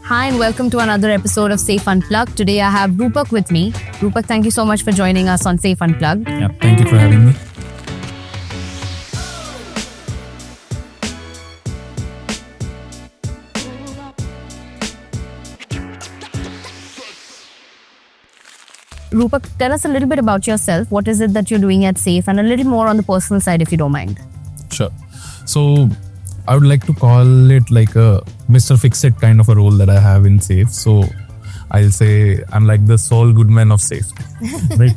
Hi and welcome to another episode of SAFE Unplugged. Today I have Roopak with me. Roopak, thank you so much for joining us on SAFE Unplugged. Yeah, thank you for having me. Roopak, tell us a little bit about yourself. What is it that you're doing at SAFE and a little more on the personal side if you don't mind. Sure. So I would like to call it like a Mr. Fixit kind of a role that I have in SAFE. So I'll say I'm like the Saul Goodman of SAFE, right?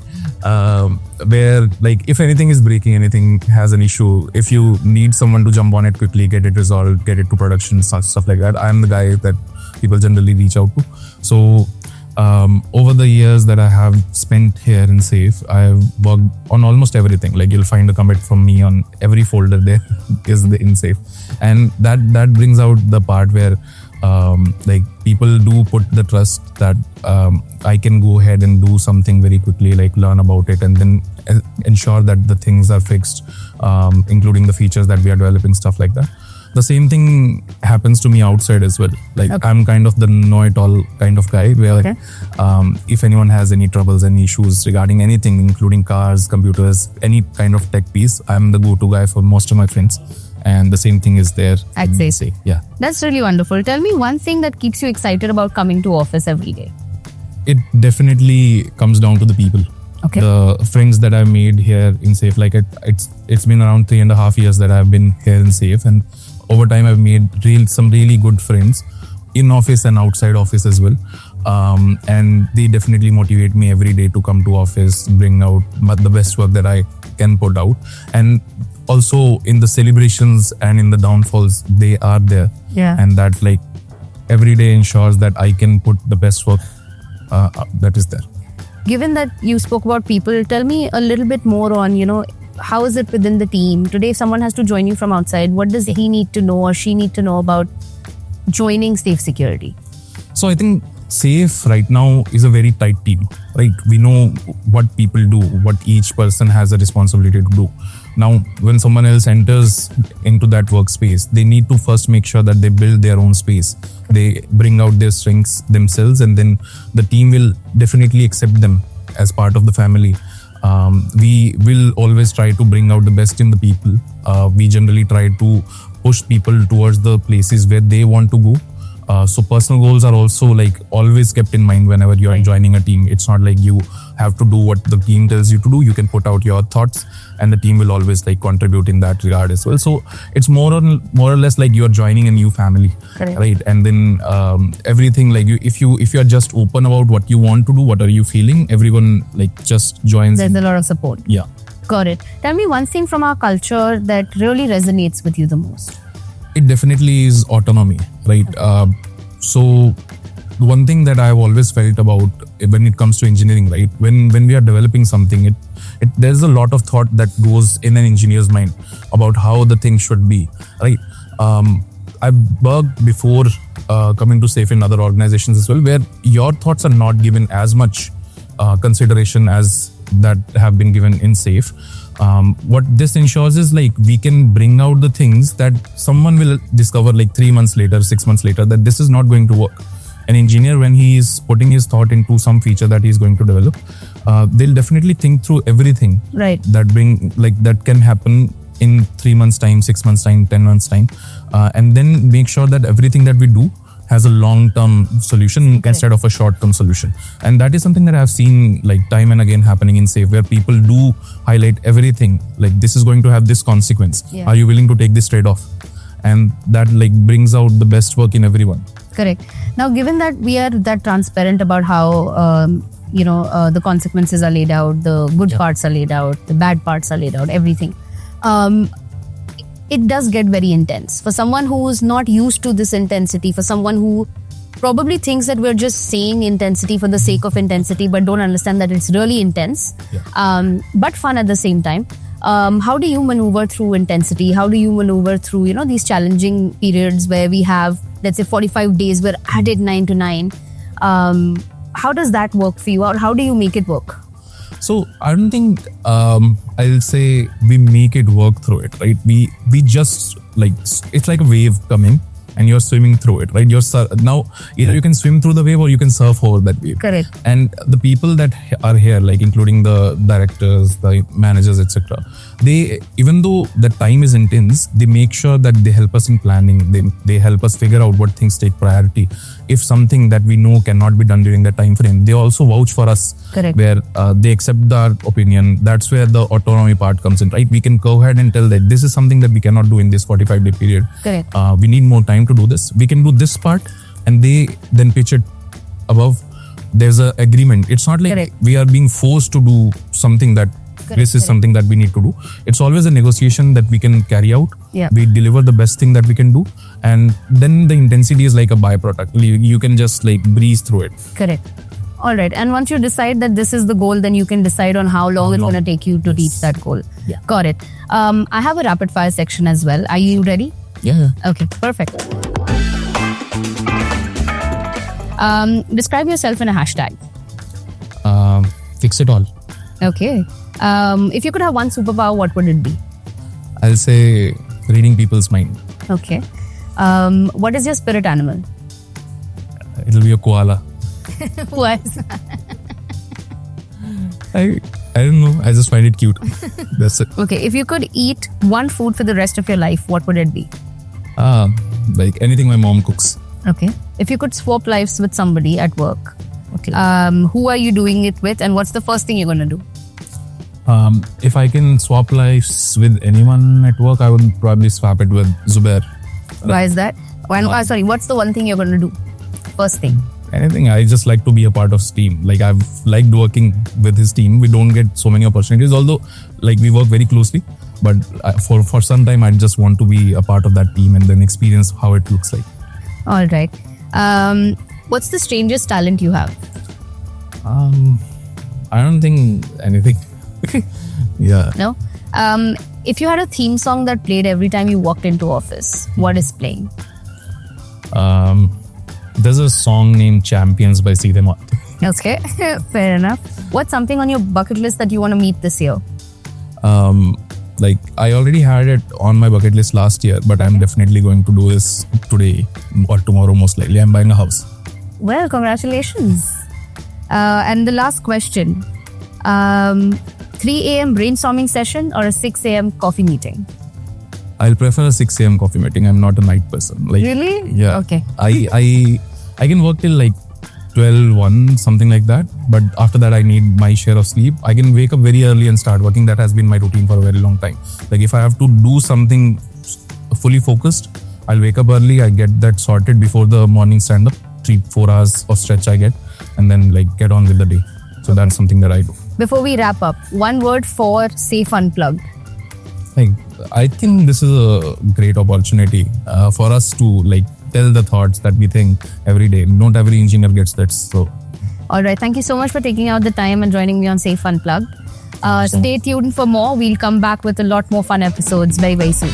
Where like if anything is breaking, anything has an issue, if you need someone to jump on it quickly, get it resolved, get it to production, stuff like that, I'm the guy that people generally reach out to. So over the years that I have spent here in SAFE, I've worked on almost everything. Like you'll find a commit from me on every folder there is in SAFE, and that brings out the part where like people do put the trust that I can go ahead and do something very quickly, like learn about it and then ensure that the things are fixed, including the features that we are developing, stuff like that. The same thing happens to me outside as well. Like okay. I'm kind of the know-it-all kind of guy where like, if anyone has any troubles, any issues regarding anything, including cars, computers, any kind of tech piece, I'm the go-to guy for most of my friends. And the same thing is there at SAFE. Yeah. That's really wonderful. Tell me one thing that keeps you excited about coming to office every day. It definitely comes down to the people. Okay. The friends that I've made here in SAFE, like it's been around 3.5 years that I've been here in SAFE, and over time I've made some really good friends in office and outside office as well. And they definitely motivate me every day to come to office, bring out the best work that I can put out. And also in the celebrations and in the downfalls, they are there. Yeah. And that like every day ensures that I can put the best work that is there. Given that you spoke about people, tell me a little bit more on, how is it within the team? Today, if someone has to join you from outside, what does he need to know or she need to know about joining SAFE Security? So I think SAFE right now is a very tight team, right? We know what people do, what each person has a responsibility to do. Now, when someone else enters into that workspace, they need to first make sure that they build their own space. They bring out their strengths themselves, and then the team will definitely accept them as part of the family. We will always try to bring out the best in the people. We generally try to push people towards the places where they want to go. So personal goals are also like always kept in mind whenever you're joining a team. It's not like you have to do what the team tells you to do. You can put out your thoughts and the team will always like contribute in that regard as well. So it's more or less like you're joining a new family. Correct. Right? And then everything like if you're just open about what you want to do, what are you feeling, everyone like just joins. There's a lot of support. Yeah. Got it. Tell me one thing from our culture that really resonates with you the most. It definitely is autonomy, right? So one thing that I've always felt about when it comes to engineering, right? When we are developing something, there's a lot of thought that goes in an engineer's mind about how the thing should be, right? I've worked before coming to SAFE in other organizations as well, where your thoughts are not given as much consideration as that have been given in SAFE. What this ensures is like we can bring out the things that someone will discover like 3 months later, 6 months later, that this is not going to work. An engineer, when he is putting his thought into some feature that he's going to develop, they'll definitely think through everything that can happen in 3 months time, 6 months time, 10 months time, and then make sure that everything that we do has a long-term solution instead of a short-term solution. And that is something that I've seen like time and again happening in SAFE, where people do highlight everything, like this is going to have this consequence. Yeah. Are you willing to take this trade-off? And that like brings out the best work in everyone. Correct. Now, given that we are that transparent about how, the consequences are laid out, the good parts are laid out, the bad parts are laid out, everything. It does get very intense. For someone who's not used to this intensity, for someone who probably thinks that we're just saying intensity for the sake of intensity, but don't understand that it's really intense, but fun at the same time. How do you maneuver through intensity? How do you maneuver through, these challenging periods where we have, let's say 45 days, we're at it 9 to 9. How does that work for you? Or how do you make it work? So I don't think I'll say we make it work through it, right? We just like, it's like a wave coming and you're swimming through it, right? Now either you can swim through the wave or you can surf over that wave. Correct. And the people that are here, like including the directors, the managers, etc., they, even though the time is intense, they make sure that they help us in planning. They help us figure out what things take priority. If something that we know cannot be done during that time frame, they also vouch for us. Correct. Where they accept our opinion. That's where the autonomy part comes in, right? We can go ahead and tell that this is something that we cannot do in this 45-day period. Correct. We need more time to do this. We can do this part, and they then pitch it above. There's a agreement. It's not like Correct. we are being forced to do something that this is something that we need to do. It's always a negotiation that we can carry out. Yeah. We deliver the best thing that we can do, and then the intensity is like a byproduct. You can just like breeze through it. Correct. All right. And once you decide that this is the goal, then you can decide on how long it's going to take you to reach that goal. Yeah. Got it. I have a rapid fire section as well. Are you ready? Yeah. Okay, perfect. Describe yourself in a hashtag. Fix it all. Okay. If you could have one superpower, what would it be? I'll say reading people's mind. Okay. What is your spirit animal? It'll be a koala. What? I don't know. I just find it cute. That's it. Okay. If you could eat one food for the rest of your life, what would it be? Like anything my mom cooks. Okay. If you could swap lives with somebody at work, Okay. who are you doing it with, and what's the first thing you're going to do? If I can swap lives with anyone at work, I would probably swap it with Zubair. Why is that? What's the one thing you're going to do? First thing. Anything. I just like to be a part of his team. Like I've liked working with his team. We don't get so many opportunities, although like we work very closely. But for some time, I just want to be a part of that team and then experience how it looks like. All right. What's the strangest talent you have? I don't think anything. Yeah. No? If you had a theme song that played every time you walked into office, what is playing? There's a song named Champions by See Them Out. Okay, fair enough. What's something on your bucket list that you want to meet this year? Like I already had it on my bucket list last year, but I'm definitely going to do this today or tomorrow most likely. I'm buying a house. Well, congratulations. And the last question. 3 a.m. brainstorming session or a 6 a.m. coffee meeting? I'll prefer a 6 a.m. coffee meeting. I'm not a night person. Like, really? Yeah. Okay. I can work till like 12, 1, something like that. But after that, I need my share of sleep. I can wake up very early and start working. That has been my routine for a very long time. Like if I have to do something fully focused, I'll wake up early. I get that sorted before the morning stand-up. 3-4 hours of stretch I get, and then like get on with the day. So that's something that I do. Before we wrap up, one word for SAFE Unplugged. Like I think this is a great opportunity for us to like tell the thoughts that we think every day. Not every engineer gets that. So, all right. Thank you so much for taking out the time and joining me on SAFE Unplugged. Stay tuned for more. We'll come back with a lot more fun episodes very, very soon.